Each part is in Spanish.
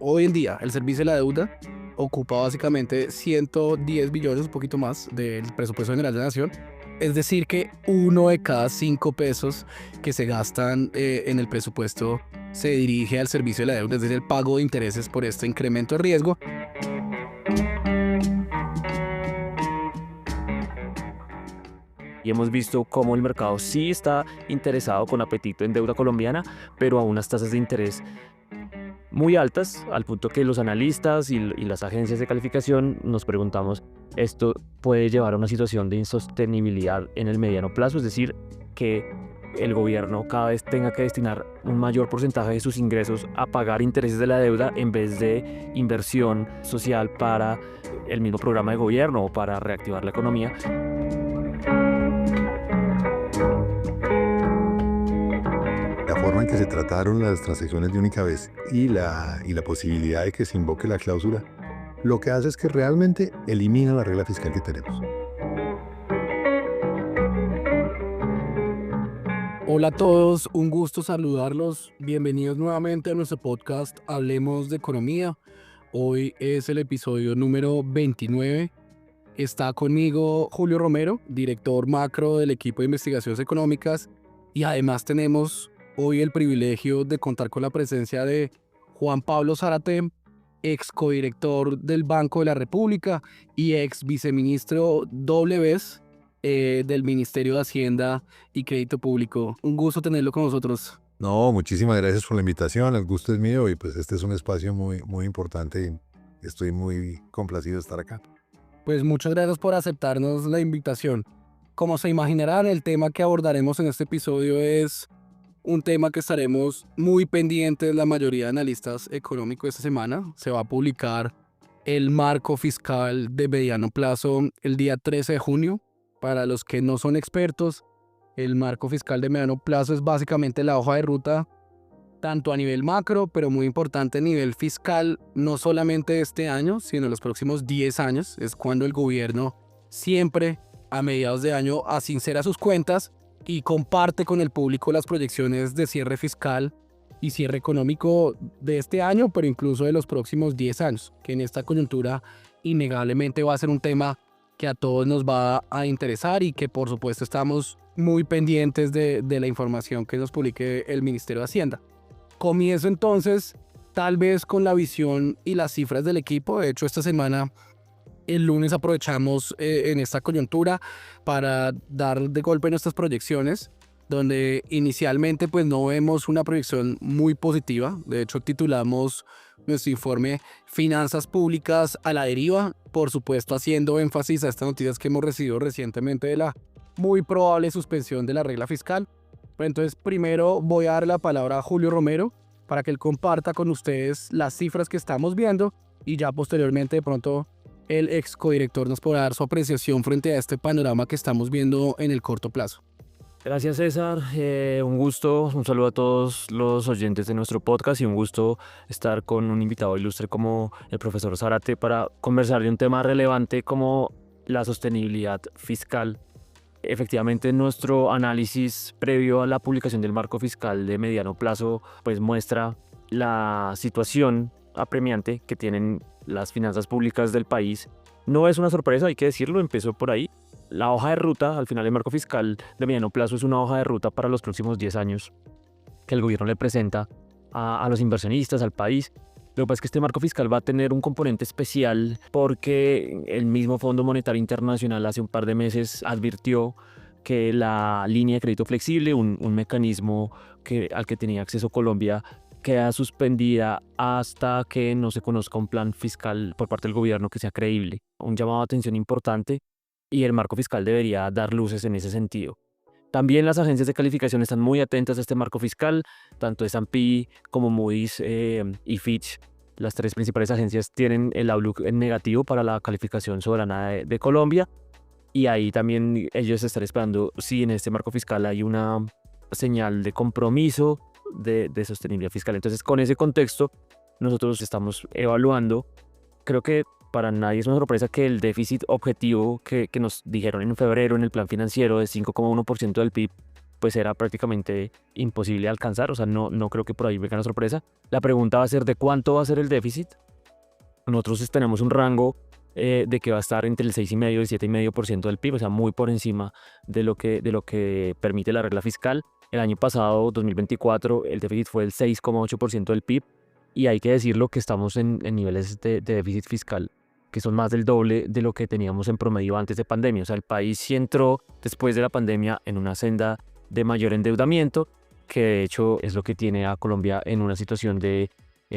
Hoy en día, el servicio de la deuda ocupa básicamente 110 billones, un poquito más, del presupuesto general de la nación. Es decir, que 1 de cada 5 pesos que se gastan en el presupuesto se dirige al servicio de la deuda, es decir, el pago de intereses por este incremento de riesgo. Y hemos visto cómo el mercado sí está interesado con apetito en deuda colombiana, pero a unas tasas de interés muy altas, al punto que los analistas y las agencias de calificación nos preguntamos, ¿esto puede llevar a una situación de insostenibilidad en el mediano plazo? Es decir, que el gobierno cada vez tenga que destinar un mayor porcentaje de sus ingresos a pagar intereses de la deuda en vez de inversión social para el mismo programa de gobierno o para reactivar la economía. La forma en que se trataron las transacciones de única vez y la posibilidad de que se invoque la cláusula, lo que hace es que realmente elimina la regla fiscal que tenemos. Hola a todos, un gusto saludarlos. Bienvenidos nuevamente a nuestro podcast Hablemos de Economía. Hoy es el episodio número 29. Está conmigo Julio Romero, director macro del equipo de investigaciones económicas, y además tenemos hoy el privilegio de contar con la presencia de Juan Pablo Zárate, ex codirector del Banco de la República y ex viceministro doble vez del Ministerio de Hacienda y Crédito Público. Un gusto tenerlo con nosotros. No, muchísimas gracias por la invitación, el gusto es mío y pues este es un espacio muy importante y estoy muy complacido de estar acá. Pues muchas gracias por aceptarnos la invitación. Como se imaginarán, el tema que abordaremos en este episodio es un tema que estaremos muy pendientes la mayoría de analistas económicos esta semana. Se va a publicar el marco fiscal de mediano plazo el día 13 de junio. Para los que no son expertos, el marco fiscal de mediano plazo es básicamente la hoja de ruta tanto a nivel macro, pero muy importante a nivel fiscal, no solamente este año, sino los próximos 10 años. Es cuando el gobierno siempre a mediados de año asincera sus cuentas y comparte con el público las proyecciones de cierre fiscal y cierre económico de este año, pero incluso de los próximos 10 años, que en esta coyuntura innegablemente va a ser un tema que a todos nos va a interesar y que por supuesto estamos muy pendientes de la información que nos publique el Ministerio de Hacienda. Comienzo entonces tal vez con la visión y las cifras del equipo. De hecho, esta semana, el lunes, aprovechamos en esta coyuntura para dar de golpe nuestras proyecciones, donde inicialmente pues no vemos una proyección muy positiva. De hecho, titulamos nuestro informe Finanzas Públicas a la deriva, por supuesto haciendo énfasis a estas noticias que hemos recibido recientemente de la muy probable suspensión de la regla fiscal. Entonces, primero voy a dar la palabra a Julio Romero para que él comparta con ustedes las cifras que estamos viendo y ya posteriormente de pronto el ex codirector nos podrá dar su apreciación frente a este panorama que estamos viendo en el corto plazo. Gracias, César. Un gusto, un saludo a todos los oyentes de nuestro podcast y un gusto estar con un invitado ilustre como el profesor Zárate para conversar de un tema relevante como la sostenibilidad fiscal. Efectivamente, nuestro análisis previo a la publicación del marco fiscal de mediano plazo pues muestra la situación apremiante que tienen las finanzas públicas del país. No es una sorpresa, hay que decirlo, empezó por ahí. La hoja de ruta, al final el marco fiscal de mediano plazo es una hoja de ruta para los próximos 10 años que el gobierno le presenta a los inversionistas, al país. Lo que pasa es que este marco fiscal va a tener un componente especial porque el mismo Fondo Monetario Internacional hace un par de meses advirtió que la línea de crédito flexible, un mecanismo al que tenía acceso Colombia, queda suspendida hasta que no se conozca un plan fiscal por parte del gobierno que sea creíble. Un llamado de atención importante y el marco fiscal debería dar luces en ese sentido. También las agencias de calificación están muy atentas a este marco fiscal, tanto S&P como Moody's y Fitch. Las tres principales agencias tienen el outlook en negativo para la calificación soberana de Colombia y ahí también ellos están esperando si en este marco fiscal hay una señal de compromiso de sostenibilidad fiscal. Entonces, con ese contexto, nosotros estamos evaluando, creo que para nadie es una sorpresa que el déficit objetivo que nos dijeron en febrero en el plan financiero de 5,1% del PIB, pues era prácticamente imposible de alcanzar, o sea, no creo que por ahí venga una sorpresa. La pregunta va a ser de cuánto va a ser el déficit. Nosotros tenemos un rango de que va a estar entre el 6,5 y el 7,5% del PIB, o sea, muy por encima de lo que permite la regla fiscal. El año pasado, 2024, el déficit fue el 6,8% del PIB, y hay que decirlo que estamos en niveles de déficit fiscal que son más del doble de lo que teníamos en promedio antes de pandemia. O sea, el país sí entró después de la pandemia en una senda de mayor endeudamiento, que de hecho es lo que tiene a Colombia en una situación de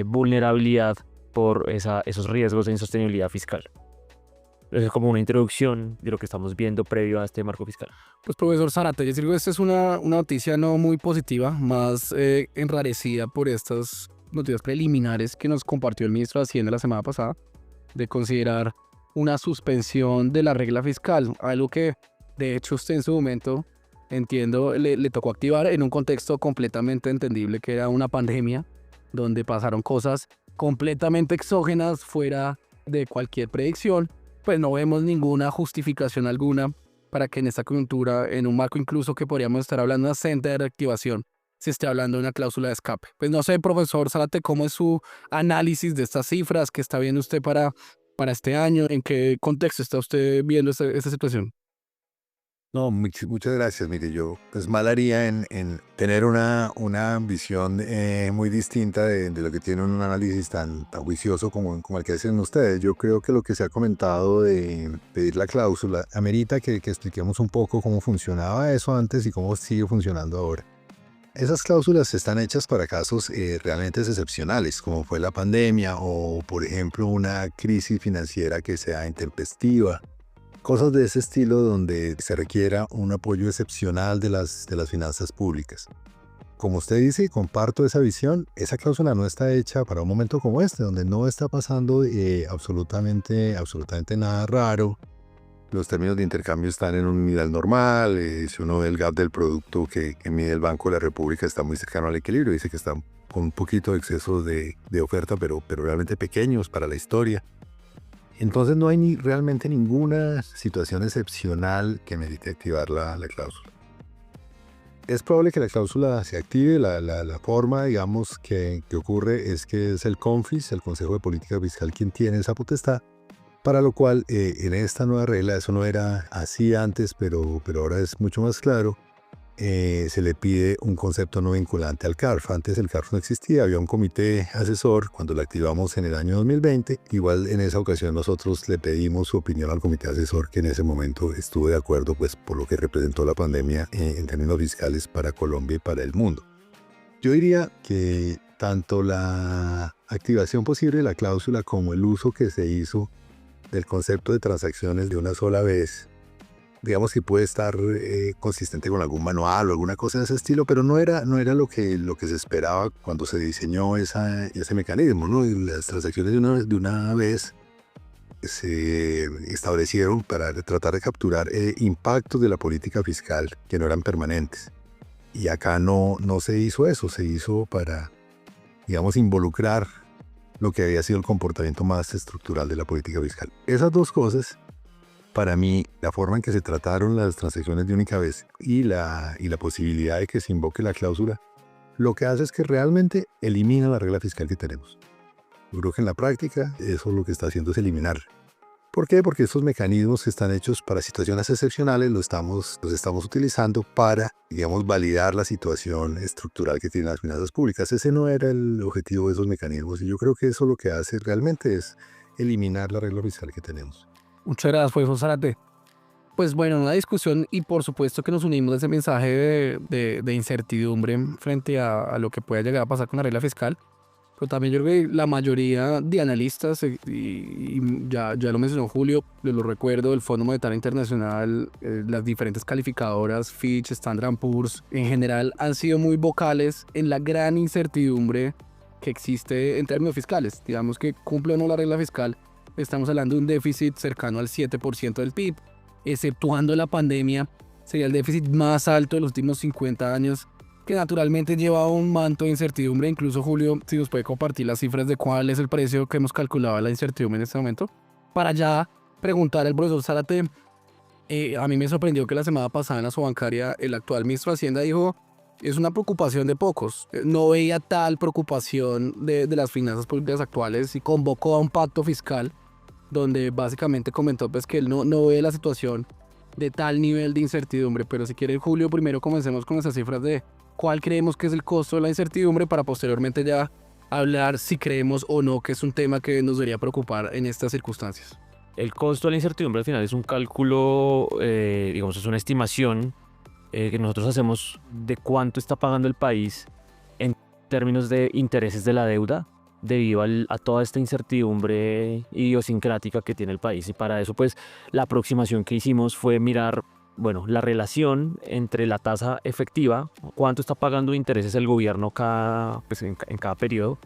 vulnerabilidad por esos riesgos de insostenibilidad fiscal. Es como una introducción de lo que estamos viendo previo a este marco fiscal. Pues profesor Zárate, yo digo que esta es una noticia no muy positiva, más enrarecida por estas noticias preliminares que nos compartió el ministro de Hacienda la semana pasada, de considerar una suspensión de la regla fiscal, algo que de hecho usted en su momento, entiendo, le tocó activar en un contexto completamente entendible, que era una pandemia, donde pasaron cosas completamente exógenas fuera de cualquier predicción. Pues no vemos ninguna justificación alguna para que en esta coyuntura, en un marco incluso que podríamos estar hablando de una senda de reactivación, se esté hablando de una cláusula de escape. Pues no sé, profesor Zárate, ¿cómo es su análisis de estas cifras que está viendo usted para este año? ¿En qué contexto está usted viendo esta situación? No, muchas gracias. Mire, yo pues mal haría en tener una visión muy distinta de lo que tiene un análisis tan juicioso como el que hacen ustedes. Yo creo que lo que se ha comentado de pedir la cláusula amerita que expliquemos un poco cómo funcionaba eso antes y cómo sigue funcionando ahora. Esas cláusulas están hechas para casos realmente excepcionales, como fue la pandemia o, por ejemplo, una crisis financiera que sea intempestiva. Cosas de ese estilo donde se requiera un apoyo excepcional de las finanzas públicas. Como usted dice, y comparto esa visión, esa cláusula no está hecha para un momento como este, donde no está pasando absolutamente nada raro. Los términos de intercambio están en un nivel normal. Si uno ve el gap del producto que mide el Banco de la República, está muy cercano al equilibrio. Dice que está con un poquito de exceso de oferta, pero realmente pequeños para la historia. Entonces no hay realmente ninguna situación excepcional que merite activar la cláusula. Es probable que la cláusula se active. La forma, digamos, que ocurre es que es el CONFIS, el Consejo de Política Fiscal, quien tiene esa potestad, para lo cual en esta nueva regla, eso no era así antes, pero ahora es mucho más claro, se le pide un concepto no vinculante al CARF. Antes el CARF no existía, había un comité asesor cuando lo activamos en el año 2020. Igual en esa ocasión nosotros le pedimos su opinión al comité asesor, que en ese momento estuvo de acuerdo pues, por lo que representó la pandemia en términos fiscales para Colombia y para el mundo. Yo diría que tanto la activación posible de la cláusula como el uso que se hizo del concepto de transacciones de una sola vez, digamos que puede estar consistente con algún manual o alguna cosa de ese estilo, pero no era lo que se esperaba cuando se diseñó ese mecanismo, ¿no? Y las transacciones de una vez se establecieron para tratar de capturar impactos de la política fiscal que no eran permanentes. Y acá no se hizo eso, se hizo para, digamos, involucrar lo que había sido el comportamiento más estructural de la política fiscal. Esas dos cosas, para mí, la forma en que se trataron las transacciones de única vez y la posibilidad de que se invoque la cláusula, lo que hace es que realmente elimina la regla fiscal que tenemos. Yo creo que en la práctica eso lo que está haciendo es eliminar. ¿Por qué? Porque estos mecanismos que están hechos para situaciones excepcionales los estamos utilizando para, digamos, validar la situación estructural que tienen las finanzas públicas. Ese no era el objetivo de esos mecanismos y yo creo que eso lo que hace realmente es eliminar la regla fiscal que tenemos. Muchas gracias, profesor Zárate. Pues bueno, una discusión y por supuesto que nos unimos de ese mensaje de incertidumbre frente a lo que pueda llegar a pasar con la regla fiscal. Pero también yo creo que la mayoría de analistas, y ya lo mencionó Julio, lo recuerdo, el Fondo Monetario Internacional, las diferentes calificadoras, Fitch, Standard & Poor's, en general han sido muy vocales en la gran incertidumbre que existe en términos fiscales. Digamos que cumple o no la regla fiscal, estamos hablando de un déficit cercano al 7% del PIB. Exceptuando la pandemia, sería el déficit más alto de los últimos 50 años, que naturalmente lleva un manto de incertidumbre. Incluso Julio, si nos puede compartir las cifras de cuál es el precio que hemos calculado a la incertidumbre en este momento, para ya preguntar al profesor Zárate A mí me sorprendió que la semana pasada en la Sobancaria el actual ministro de Hacienda dijo, es una preocupación de pocos. No veía tal preocupación de las finanzas públicas actuales y convocó a un pacto fiscal donde básicamente comentó pues que él no ve la situación de tal nivel de incertidumbre. Pero si quiere, Julio, primero comencemos con esas cifras de cuál creemos que es el costo de la incertidumbre para posteriormente ya hablar si creemos o no que es un tema que nos debería preocupar en estas circunstancias. El costo de la incertidumbre al final es un cálculo, digamos, es una estimación que nosotros hacemos de cuánto está pagando el país en términos de intereses de la deuda debido a toda esta incertidumbre idiosincrática que tiene el país. Y para eso, pues, la aproximación que hicimos fue mirar, bueno, la relación entre la tasa efectiva, cuánto está pagando de intereses el gobierno en cada periodo,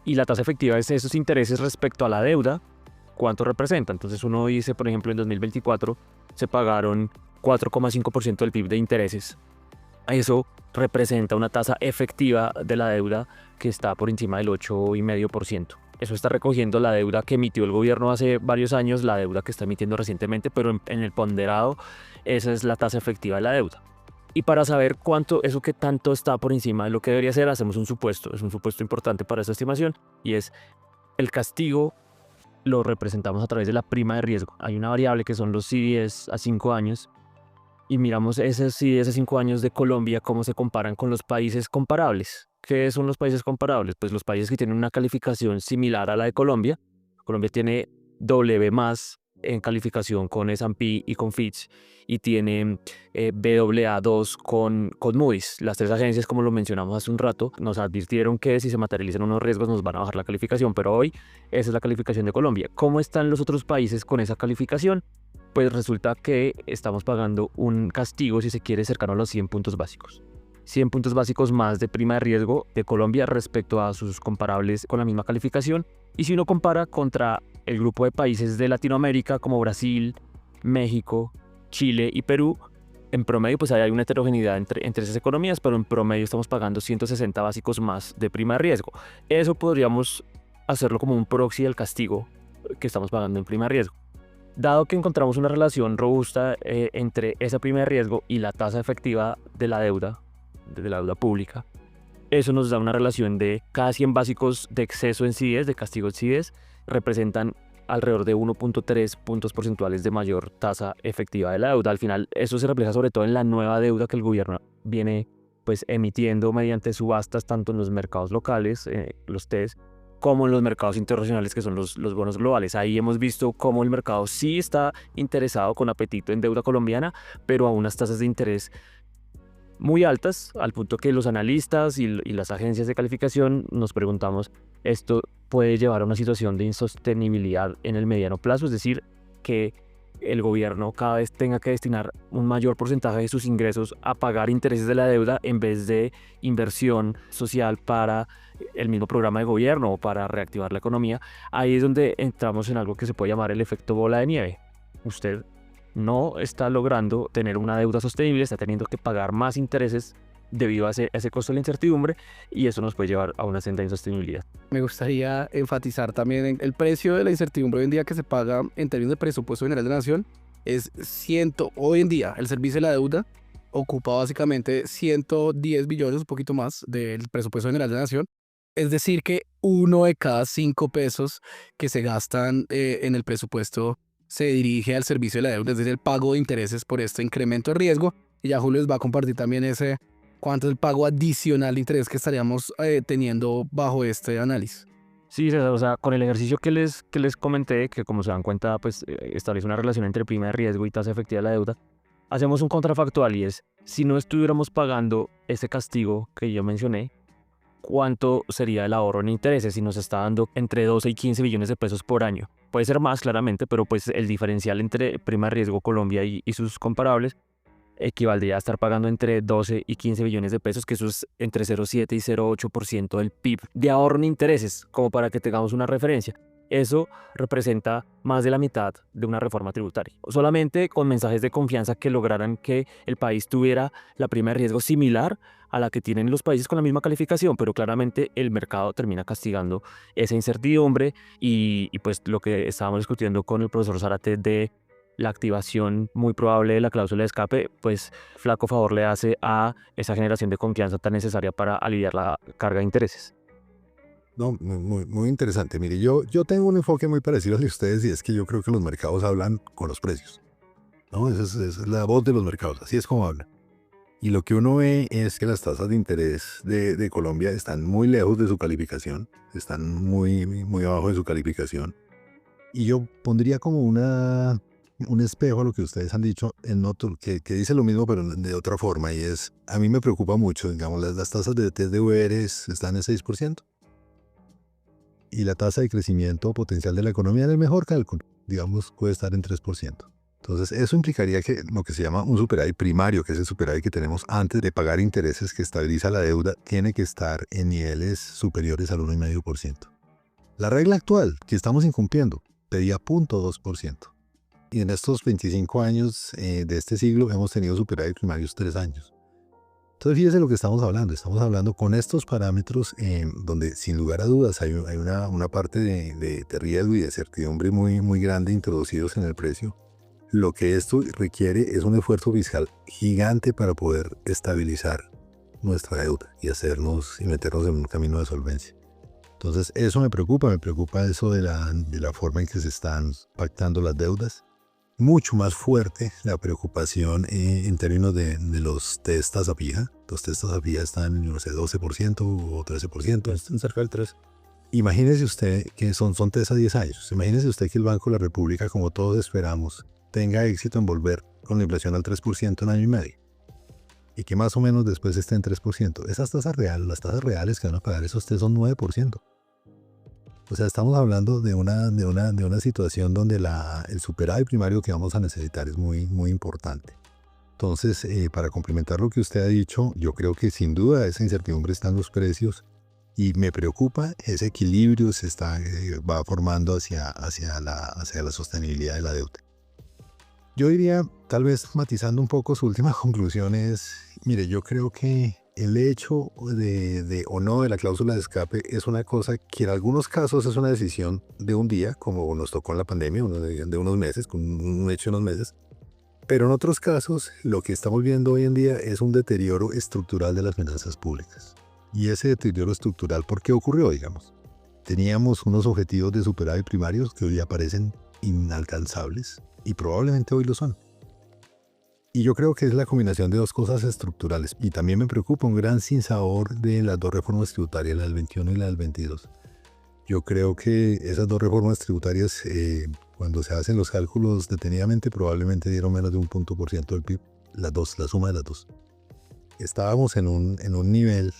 y la tasa efectiva es esos intereses respecto a la deuda, cuánto representa. Entonces uno dice, por ejemplo, en 2024 se pagaron 4,5% del PIB de intereses. Eso representa una tasa efectiva de la deuda que está por encima del 8,5%. Eso está recogiendo la deuda que emitió el gobierno hace varios años, la deuda que está emitiendo recientemente, pero en el ponderado esa es la tasa efectiva de la deuda. Y para saber cuánto, eso que tanto está por encima de lo que debería ser, hacemos un supuesto. Es un supuesto importante para esta estimación y es el castigo lo representamos a través de la prima de riesgo. Hay una variable que son los CDS a 5 años y miramos esos CDS a 5 años de Colombia, cómo se comparan con los países comparables. ¿Qué son los países comparables? Pues los países que tienen una calificación similar a la de Colombia. Colombia tiene W+ en calificación con S&P y con Fitch y tiene Baa2 con Moody's. Las tres agencias, como lo mencionamos hace un rato, nos advirtieron que si se materializan unos riesgos nos van a bajar la calificación, pero hoy esa es la calificación de Colombia. ¿Cómo están los otros países con esa calificación? Pues resulta que estamos pagando un castigo, si se quiere, cercano a los 100 puntos básicos. 100 puntos básicos más de prima de riesgo de Colombia respecto a sus comparables con la misma calificación. Y si uno compara contra el grupo de países de Latinoamérica como Brasil, México, Chile y Perú, en promedio pues hay una heterogeneidad entre esas economías, pero en promedio estamos pagando 160 básicos más de prima de riesgo. Eso podríamos hacerlo como un proxy del castigo que estamos pagando en prima de riesgo. Dado que encontramos una relación robusta entre esa prima de riesgo y la tasa efectiva de la deuda pública, eso nos da una relación de cada 100 básicos de exceso en CDS, de castigo en CDS, representan alrededor de 1,3 puntos porcentuales de mayor tasa efectiva de la deuda. Al final, eso se refleja sobre todo en la nueva deuda que el gobierno viene pues emitiendo mediante subastas tanto en los mercados locales, los TES, como en los mercados internacionales que son los bonos globales. Ahí hemos visto cómo el mercado sí está interesado con apetito en deuda colombiana, pero a unas tasas de interés muy altas, al punto que los analistas y las agencias de calificación nos preguntamos, ¿esto puede llevar a una situación de insostenibilidad en el mediano plazo? Es decir, que el gobierno cada vez tenga que destinar un mayor porcentaje de sus ingresos a pagar intereses de la deuda en vez de inversión social para el mismo programa de gobierno o para reactivar la economía. Ahí es donde entramos en algo que se puede llamar el efecto bola de nieve. Usted no está logrando tener una deuda sostenible, está teniendo que pagar más intereses debido a ese costo de la incertidumbre y eso nos puede llevar a una senda de insostenibilidad. Me gustaría enfatizar también en el precio de la incertidumbre hoy en día que se paga en términos de presupuesto general de la nación. Hoy en día el servicio de la deuda ocupa básicamente 110 billones, un poquito más, del presupuesto general de la nación. Es decir que 1 de cada 5 pesos que se gastan en el presupuesto se dirige al servicio de la deuda, es decir, el pago de intereses por este incremento de riesgo. Y ya Julio les va a compartir también cuánto es el pago adicional de interés que estaríamos teniendo bajo este análisis. Sí, César, o sea, con el ejercicio que les comenté, que como se dan cuenta, pues establece una relación entre prima de riesgo y tasa efectiva de la deuda, hacemos un contrafactual y es, si no estuviéramos pagando ese castigo que yo mencioné, ¿cuánto sería el ahorro en intereses si nos está dando entre 12 y 15 billones de pesos por año? Puede ser más, claramente, pero pues el diferencial entre prima de riesgo Colombia y sus comparables equivaldría a estar pagando entre 12 y 15 billones de pesos, que eso es entre 0,7 y 0,8% del PIB de ahorro en intereses, como para que tengamos una referencia. Eso representa más de la mitad de una reforma tributaria. Solamente con mensajes de confianza que lograran que el país tuviera la prima de riesgo similar a la que tienen los países con la misma calificación, pero claramente el mercado termina castigando esa incertidumbre y pues lo que estábamos discutiendo con el profesor Zárate de la activación muy probable de la cláusula de escape, pues flaco favor le hace a esa generación de confianza tan necesaria para aliviar la carga de intereses. No, muy interesante. Mire, yo tengo un enfoque muy parecido al de ustedes y es que yo creo que los mercados hablan con los precios, ¿no? Esa es la voz de los mercados, así es como hablan. Y lo que uno ve es que las tasas de interés de Colombia están muy lejos de su calificación, están muy abajo de su calificación. Y yo pondría como un espejo a lo que ustedes han dicho, en otro, que dice lo mismo pero de otra forma, y es, a mí me preocupa mucho, digamos, las tasas de TSDVR están en 6%. Y la tasa de crecimiento potencial de la economía en el mejor cálculo, digamos, puede estar en 3%. Entonces, eso implicaría que lo que se llama un superávit primario, que es el superávit que tenemos antes de pagar intereses que estabiliza la deuda, tiene que estar en niveles superiores al 1,5%. La regla actual, que estamos incumpliendo, pedía 0,2%. Y en estos 25 años de este siglo hemos tenido superávit primarios 3 años. Entonces, fíjese lo que estamos hablando. Estamos hablando con estos parámetros donde, sin lugar a dudas, hay una parte de riesgo y de certidumbre muy grande introducidos en el precio. Lo que esto requiere es un esfuerzo fiscal gigante para poder estabilizar nuestra deuda y meternos en un camino de solvencia. Entonces, eso me preocupa eso de la forma en que se están pactando las deudas. Mucho más fuerte la preocupación en términos de los test tasa fija. Los test tasa fija están, no sé, 12% o 13%, están cerca del 3%. Imagínese usted que son test a 10 años. Imagínese usted que el Banco de la República, como todos esperamos, tenga éxito en volver con la inflación al 3% en año y medio. Y que más o menos después esté en 3%. Esas tasas reales, las tasas reales que van a pagar esos test son 9%. O sea, estamos hablando de una situación donde el superávit primario que vamos a necesitar es muy importante. Entonces, para complementar lo que usted ha dicho, yo creo que sin duda esa incertidumbre está en los precios y me preocupa ese equilibrio va formando hacia la sostenibilidad de la deuda. Yo diría, tal vez matizando un poco su última conclusión es, mire, yo creo que el hecho de o no de la cláusula de escape es una cosa que en algunos casos es una decisión de un día, como nos tocó en la pandemia, de unos meses, con un hecho de unos meses. Pero en otros casos, lo que estamos viendo hoy en día es un deterioro estructural de las finanzas públicas. Y ese deterioro estructural, ¿por qué ocurrió, digamos? Teníamos unos objetivos de superávit primarios que hoy aparecen inalcanzables y probablemente hoy lo son. Y yo creo que es la combinación de dos cosas estructurales. Y también me preocupa un gran sinsabor de las dos reformas tributarias, la del 21 y la del 22. Yo creo que esas dos reformas tributarias, cuando se hacen los cálculos detenidamente, probablemente dieron menos de 1% del PIB. Las dos, la suma de las dos. Estábamos en un nivel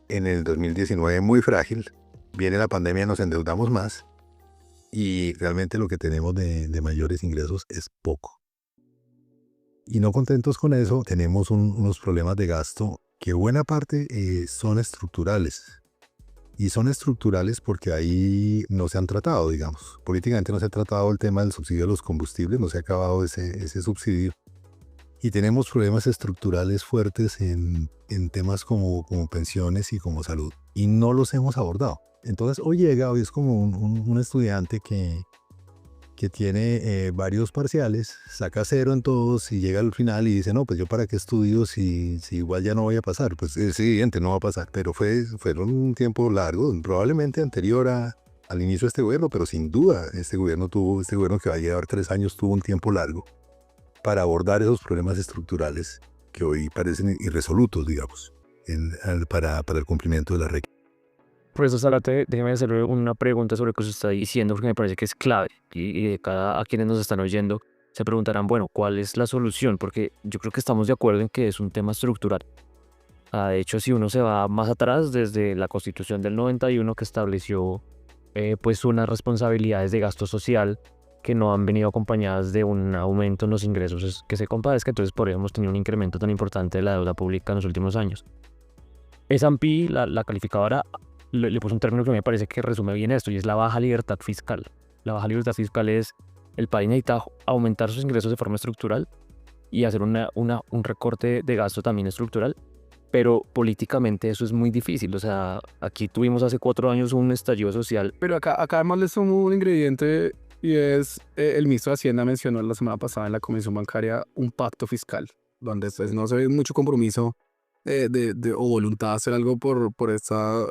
en el 2019 muy frágil. Viene la pandemia, nos endeudamos más. Y realmente lo que tenemos de mayores ingresos es poco. Y no contentos con eso, tenemos unos problemas de gasto que buena parte son estructurales. Y son estructurales porque ahí no se han tratado, digamos. Políticamente no se ha tratado el tema del subsidio de los combustibles, no se ha acabado ese subsidio. Y tenemos problemas estructurales fuertes en temas como pensiones y como salud. Y no los hemos abordado. Entonces hoy es como un estudiante que tiene varios parciales, saca 0 en todos y llega al final y dice, no, pues yo para qué estudio si igual ya no voy a pasar. Pues es evidente, no va a pasar, pero fueron un tiempo largo, probablemente anterior al inicio de este gobierno, pero sin duda este gobierno que va a llevar 3 años tuvo un tiempo largo para abordar esos problemas estructurales que hoy parecen irresolutos, digamos, para el cumplimiento de la regla. Profesor Zárate, déjeme hacerle una pregunta sobre lo que usted está diciendo porque me parece que es clave y de a quienes nos están oyendo se preguntarán, bueno, ¿cuál es la solución? Porque yo creo que estamos de acuerdo en que es un tema estructural. De hecho, si uno se va más atrás, desde la Constitución del 91 que estableció pues unas responsabilidades de gasto social que no han venido acompañadas de un aumento en los ingresos que se compadezca, entonces por eso hemos tenido un incremento tan importante de la deuda pública en los últimos años. S&P, la calificadora, le puso un término que me parece que resume bien esto y es la baja libertad fiscal. La baja libertad fiscal es el país necesita aumentar sus ingresos de forma estructural y hacer un recorte de gasto también estructural, pero políticamente eso es muy difícil. O sea, aquí tuvimos hace 4 años un estallido social. Pero acá además le sumo un ingrediente y es, el ministro de Hacienda mencionó la semana pasada en la Comisión Bancaria un pacto fiscal, donde pues, no se ve mucho compromiso o voluntad de hacer algo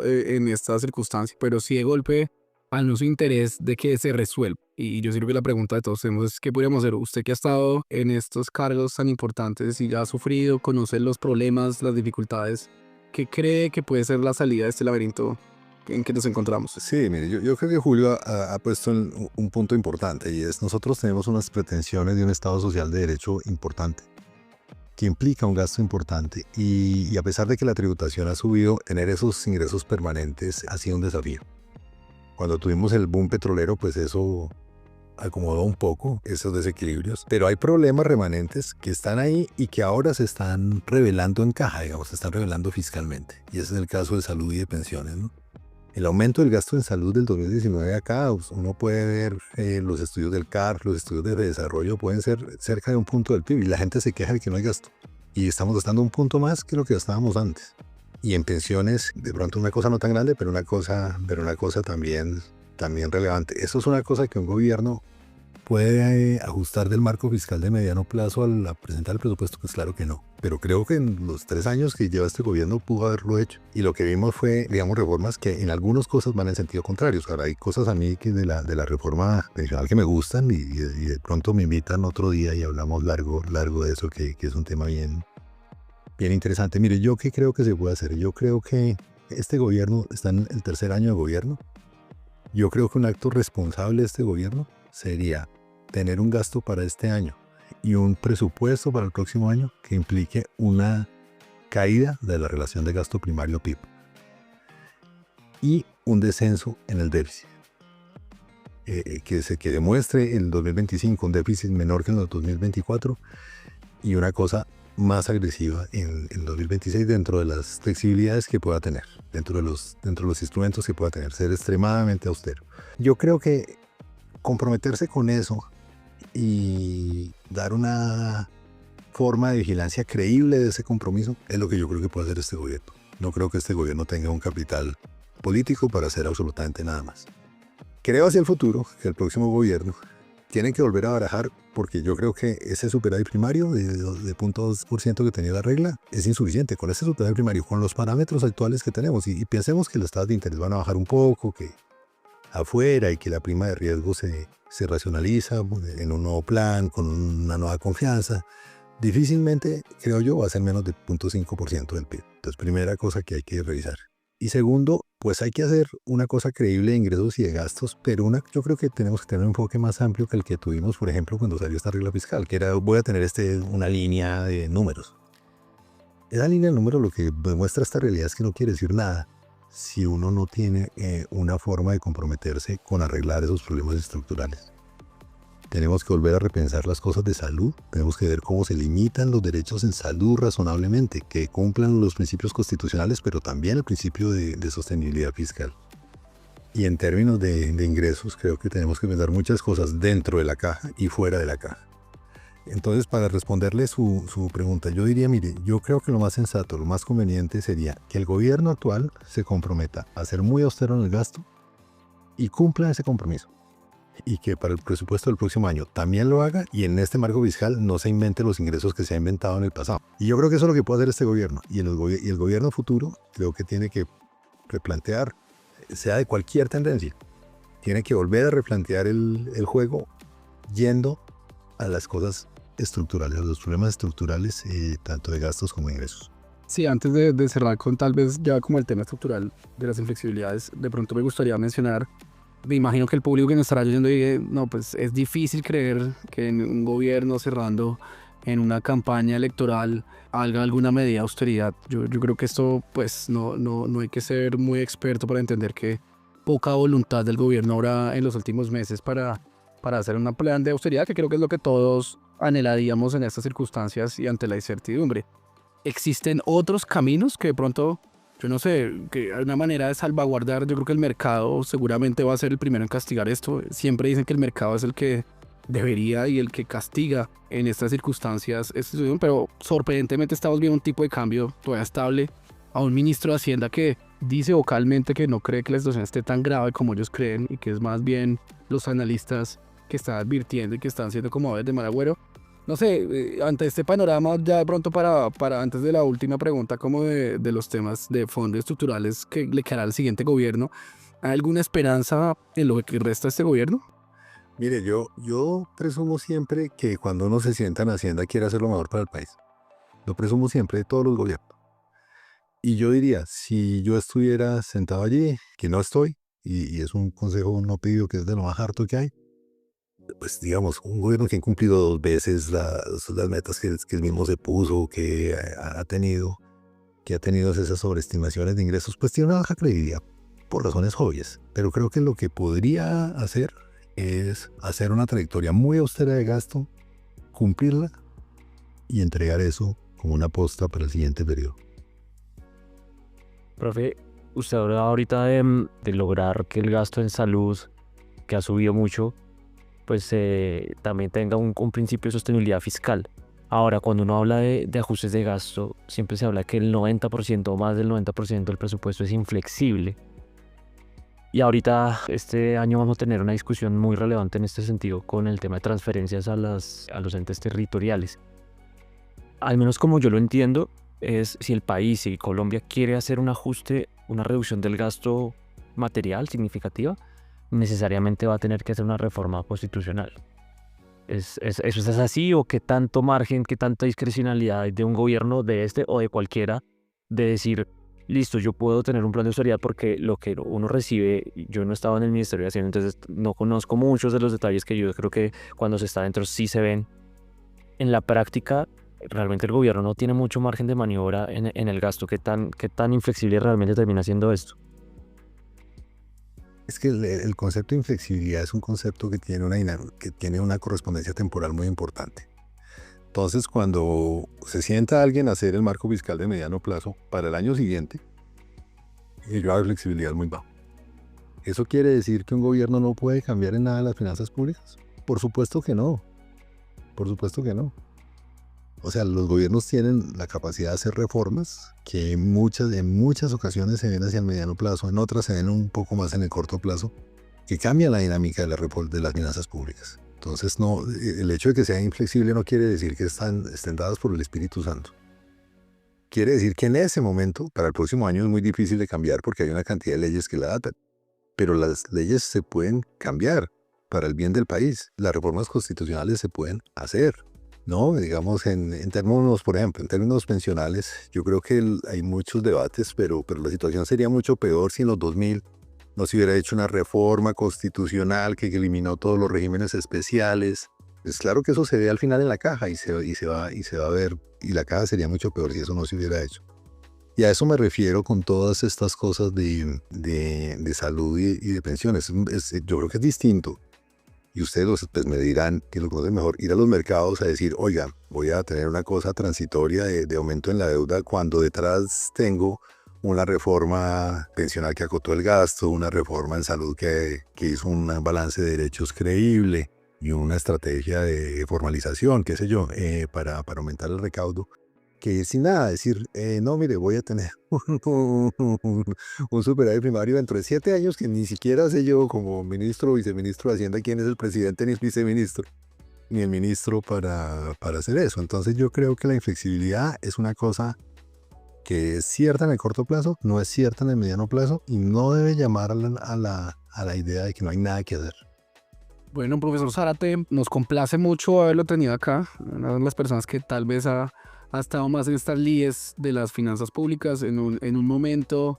en esta circunstancia, pero sí de golpe al no su interés de que se resuelva. Y yo creo que la pregunta de todos tenemos es, ¿qué podríamos hacer? Usted que ha estado en estos cargos tan importantes y ya ha sufrido, conoce los problemas, las dificultades, ¿qué cree que puede ser la salida de este laberinto en que nos encontramos? Sí, mire, yo creo que Julio ha puesto un punto importante y es nosotros tenemos unas pretensiones de un Estado social de derecho importante que implica un gasto importante y a pesar de que la tributación ha subido, tener esos ingresos permanentes ha sido un desafío. Cuando tuvimos el boom petrolero, pues eso acomodó un poco esos desequilibrios, pero hay problemas remanentes que están ahí y que ahora se están revelando en caja, digamos, se están revelando fiscalmente. Y ese es el caso de salud y de pensiones, ¿no? El aumento del gasto en salud del 2019 acá, uno puede ver los estudios del CAR, los estudios de desarrollo pueden ser cerca de un punto del PIB y la gente se queja de que no hay gasto. Y estamos gastando un punto más que lo que gastábamos antes. Y en pensiones, de pronto una cosa no tan grande, pero una cosa también relevante. Eso es una cosa que un gobierno puede ajustar del marco fiscal de mediano plazo al presentar el presupuesto, pues claro que no. Pero creo que en los 3 años que lleva este gobierno pudo haberlo hecho. Y lo que vimos fue, digamos, reformas que en algunas cosas van en sentido contrario. Ahora hay cosas a mí que de la reforma pensional que me gustan y de pronto me invitan otro día y hablamos largo de eso, que es un tema bien interesante. Mire, ¿yo qué creo que se puede hacer? Yo creo que este gobierno está en el 3er año de gobierno. Yo creo que un acto responsable de este gobierno sería tener un gasto para este año y un presupuesto para el próximo año que implique una caída de la relación de gasto primario-PIB y un descenso en el déficit. Que demuestre en el 2025 un déficit menor que en el 2024 y una cosa más agresiva en el 2026 dentro de las flexibilidades que pueda tener, dentro de los instrumentos que pueda tener, ser extremadamente austero. Yo creo que comprometerse con eso y dar una forma de vigilancia creíble de ese compromiso es lo que yo creo que puede hacer este gobierno. No creo que este gobierno tenga un capital político para hacer absolutamente nada más. Creo hacia el futuro que el próximo gobierno tiene que volver a barajar, porque yo creo que ese superávit primario de 0.2% que tenía la regla es insuficiente. Con ese superávit primario, con los parámetros actuales que tenemos, y pensemos que las tasas de interés van a bajar un poco, que afuera y que la prima de riesgo se racionaliza en un nuevo plan, con una nueva confianza, difícilmente, creo yo, va a ser menos de 0.5% del PIB. Entonces, primera cosa que hay que revisar. Y segundo, pues hay que hacer una cosa creíble de ingresos y de gastos, pero yo creo que tenemos que tener un enfoque más amplio que el que tuvimos, por ejemplo, cuando salió esta regla fiscal, que era, voy a tener una línea de números. Esa línea de números lo que demuestra esta realidad es que no quiere decir nada si uno no tiene una forma de comprometerse con arreglar esos problemas estructurales. Tenemos que volver a repensar las cosas de salud, tenemos que ver cómo se limitan los derechos en salud razonablemente, que cumplan los principios constitucionales, pero también el principio de sostenibilidad fiscal. Y en términos de ingresos, creo que tenemos que pensar muchas cosas dentro de la caja y fuera de la caja. Entonces, para responderle su pregunta, yo diría, mire, yo creo que lo más sensato, lo más conveniente sería que el gobierno actual se comprometa a ser muy austero en el gasto y cumpla ese compromiso. Y que para el presupuesto del próximo año también lo haga y en este marco fiscal no se invente los ingresos que se ha inventado en el pasado. Y yo creo que eso es lo que puede hacer este gobierno. Y el gobierno futuro creo que tiene que replantear, sea de cualquier tendencia, tiene que volver a replantear el juego yendo a las cosas estructurales, a los problemas estructurales, tanto de gastos como de ingresos. Sí, antes de cerrar con tal vez ya como el tema estructural de las inflexibilidades, de pronto me gustaría mencionar, me imagino que el público que nos estará oyendo dice, no, pues es difícil creer que en un gobierno cerrando en una campaña electoral haga alguna medida de austeridad. Yo creo que esto pues no hay que ser muy experto para entender que poca voluntad del gobierno habrá en los últimos meses para hacer un plan de austeridad, que creo que es lo que todos anhelaríamos en estas circunstancias y ante la incertidumbre. ¿Existen otros caminos que de pronto, yo no sé, que hay una manera de salvaguardar? Yo creo que el mercado seguramente va a ser el primero en castigar esto. Siempre dicen que el mercado es el que debería y el que castiga en estas circunstancias, pero sorprendentemente estamos viendo un tipo de cambio todavía estable, a un ministro de Hacienda que dice vocalmente que no cree que la situación esté tan grave como ellos creen y que es más bien los analistas que están advirtiendo y que están siendo como aves de mal agüero. No sé, ante este panorama, ya de pronto para antes de la última pregunta, como de los temas de fondos estructurales que le quedará al siguiente gobierno, ¿hay alguna esperanza en lo que resta de este gobierno? Mire, yo presumo siempre que cuando uno se sienta en Hacienda quiere hacer lo mejor para el país. Lo presumo siempre de todos los gobiernos. Y yo diría, si yo estuviera sentado allí, que no estoy, y es un consejo no pedido que es de lo más harto que hay, pues digamos, un gobierno que ha incumplido 2 veces las metas que él mismo se puso, que que ha tenido esas sobreestimaciones de ingresos, pues tiene una baja credibilidad por razones obvias. Pero creo que lo que podría hacer es hacer una trayectoria muy austera de gasto, cumplirla y entregar eso como una posta para el siguiente periodo. Profe, usted habla ahorita de lograr que el gasto en salud, que ha subido mucho, pues también tenga un principio de sostenibilidad fiscal. Ahora, cuando uno habla de ajustes de gasto, siempre se habla que el 90% o más del 90% del presupuesto es inflexible. Y ahorita, este año vamos a tener una discusión muy relevante en este sentido con el tema de transferencias a los entes territoriales. Al menos como yo lo entiendo, es si el país, si Colombia quiere hacer un ajuste, una reducción del gasto material significativa, necesariamente va a tener que hacer una reforma constitucional. ¿Eso es así o qué tanto margen, qué tanta discrecionalidad hay de un gobierno de este o de cualquiera de decir, listo, yo puedo tener un plan de austeridad porque lo que uno recibe, yo no estaba en el Ministerio de Hacienda, entonces no conozco muchos de los detalles que yo creo que cuando se está dentro sí se ven. En la práctica, realmente el gobierno no tiene mucho margen de maniobra en el gasto. ¿Qué tan inflexible realmente termina siendo esto? Es que el concepto de inflexibilidad es un concepto que tiene una correspondencia temporal muy importante. Entonces, cuando se sienta alguien a hacer el marco fiscal de mediano plazo para el año siguiente, yo hago flexibilidad muy baja. ¿Eso quiere decir que un gobierno no puede cambiar en nada las finanzas públicas? Por supuesto que no. Por supuesto que no. O sea, los gobiernos tienen la capacidad de hacer reformas que en muchas ocasiones se ven hacia el mediano plazo, en otras se ven un poco más en el corto plazo, que cambian la dinámica de las finanzas públicas. Entonces, no, el hecho de que sea inflexible no quiere decir que estén dadas por el Espíritu Santo. Quiere decir que en ese momento, para el próximo año es muy difícil de cambiar porque hay una cantidad de leyes que la datan. Pero las leyes se pueden cambiar para el bien del país. Las reformas constitucionales se pueden hacer. No, digamos, en términos, por ejemplo, en términos pensionales, yo creo que hay muchos debates, pero la situación sería mucho peor si en los 2000 no se hubiera hecho una reforma constitucional que eliminó todos los regímenes especiales. Es claro que eso se ve al final en la caja y se va a ver, y la caja sería mucho peor si eso no se hubiera hecho. Y a eso me refiero con todas estas cosas de salud y de pensiones. Yo creo que es distinto. Y ustedes pues, me dirán que lo conocen mejor, ir a los mercados a decir, oiga, voy a tener una cosa transitoria de aumento en la deuda cuando detrás tengo una reforma pensional que acotó el gasto, una reforma en salud que hizo un balance de derechos creíble y una estrategia de formalización, qué sé yo, para aumentar el recaudo, que ir sin nada, decir, no, mire, voy a tener un superávit primario dentro de 7 años que ni siquiera sé yo como ministro o viceministro de Hacienda quién es el presidente ni el viceministro, ni el ministro para hacer eso. Entonces yo creo que la inflexibilidad es una cosa que es cierta en el corto plazo, no es cierta en el mediano plazo y no debe llamar a la idea de que no hay nada que hacer. Bueno, profesor Zárate, nos complace mucho haberlo tenido acá. Una de las personas que tal vez ha estado más en estas líderes de las finanzas públicas en un momento,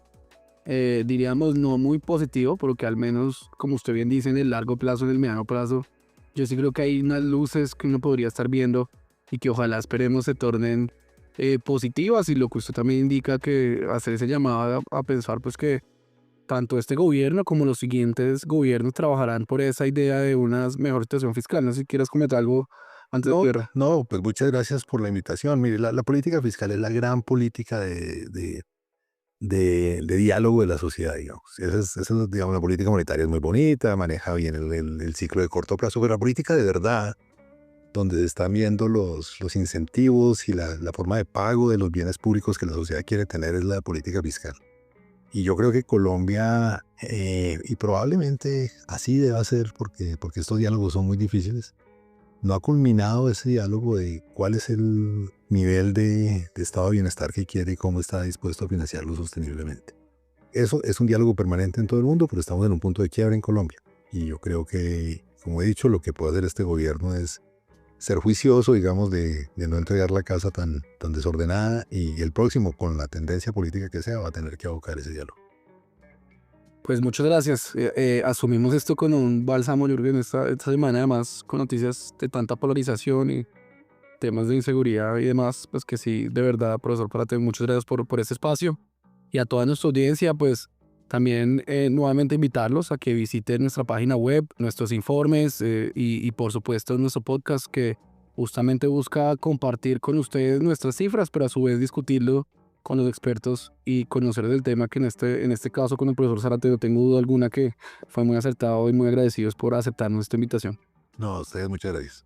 diríamos, no muy positivo, porque al menos, como usted bien dice, en el largo plazo, en el mediano plazo, yo sí creo que hay unas luces que uno podría estar viendo y que ojalá esperemos se tornen positivas, y lo que usted también indica, que hacer ese llamado a pensar pues que tanto este gobierno como los siguientes gobiernos trabajarán por esa idea de una mejor situación fiscal. No sé si quieras comentar algo antes de guerra. No, pues muchas gracias por la invitación. Mire, la política fiscal es la gran política de diálogo de la sociedad, digamos. Esa es, digamos, la política monetaria es muy bonita, maneja bien el ciclo de corto plazo, pero la política de verdad, donde se están viendo los incentivos y la forma de pago de los bienes públicos que la sociedad quiere tener, es la política fiscal. Y yo creo que Colombia, y probablemente así deba ser, porque estos diálogos son muy difíciles, no ha culminado ese diálogo de cuál es el nivel de estado de bienestar que quiere y cómo está dispuesto a financiarlo sosteniblemente. Eso es un diálogo permanente en todo el mundo, pero estamos en un punto de quiebre en Colombia. Y yo creo que, como he dicho, lo que puede hacer este gobierno es ser juicioso, digamos, de no entregar la casa tan desordenada, y el próximo, con la tendencia política que sea, va a tener que abocar ese diálogo. Pues muchas gracias. Asumimos esto con un bálsamo, Jürgen, esta semana, además, con noticias de tanta polarización y temas de inseguridad y demás, pues que sí, de verdad, profesor Zárate, muchas gracias por este espacio. Y a toda nuestra audiencia, pues también nuevamente invitarlos a que visiten nuestra página web, nuestros informes y por supuesto nuestro podcast que justamente busca compartir con ustedes nuestras cifras, pero a su vez discutirlo con los expertos y conocer del tema que en este caso con el profesor Zárate no tengo duda alguna que fue muy acertado y muy agradecidos por aceptarnos esta invitación. No, a ustedes muchas gracias.